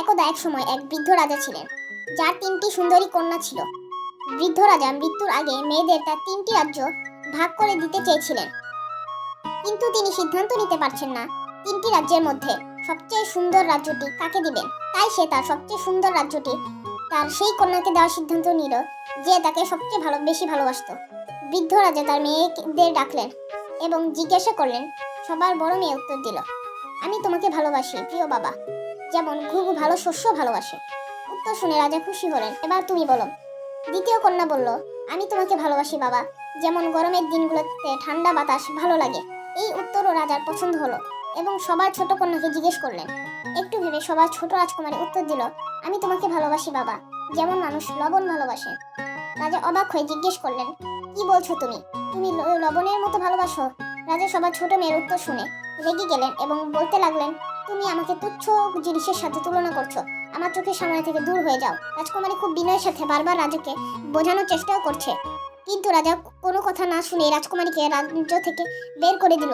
একদা এক সময় এক বৃদ্ধ রাজা ছিলেন, যার 3টি সুন্দরী কন্যা ছিল। বৃদ্ধ রাজা মৃত্যুর আগে মেয়েদের তার 3টি রাজ্য ভাগ করে দিতে চেয়েছিলেন, কিন্তু তিনি সিদ্ধান্ত নিতে পারছেন না 3টি রাজ্যের মধ্যে সবচেয়ে সুন্দর রাজ্যটি কাকে দিবেন। তাই সে তার সবচেয়ে সুন্দর রাজ্যটি তার সেই কন্যাকে দেওয়ার সিদ্ধান্ত নিল, যে তাকে সবচেয়ে বেশি ভালোবাসতো। বৃদ্ধ রাজা তার মেয়েদের ডাকলেন এবং জিজ্ঞাসা করলেন। সবার বড় মেয়ে উত্তর দিল, আমি তোমাকে ভালোবাসি প্রিয় বাবা, যেমন ঘুঘু ভালো শস্য ভালোবাসে। উত্তর শুনে রাজা খুশি হলেন। এবার তুমি বলো। দ্বিতীয় কন্যা বলল, আমি তোমাকে ভালোবাসি বাবা, যেমন গরমের দিনগুলোতে ঠান্ডা বাতাস ভালো লাগে। এই উত্তরও রাজার পছন্দ হলো এবং সবার ছোট কন্যাকে জিজ্ঞেস করলেন। একটু ভেবে সবার ছোট রাজকুমারী উত্তর দিল, আমি তোমাকে ভালোবাসি বাবা, যেমন মানুষ লবণ ভালোবাসে। রাজা অবাক হয়ে জিজ্ঞেস করলেন, কি বলছো তুমি? তুমি লবণের মতো ভালোবাসো? রাজা সবার ছোট মেয়ের উত্তর শুনে রেগে গেলেন এবং বলতে লাগলেন, তুমি আমাকে তুচ্ছ জিনিসের সাথে তুলনা করছো, আমার চোখের সামনে থেকে দূর হয়ে যাও। রাজকুমারী খুব বিনয়ের সাথে বারবার রাজাকে বোঝানোর চেষ্টাও করছে, কিন্তু রাজা কোনো কথা না শুনে রাজকুমারীকে রাজ্য থেকে বের করে দিল।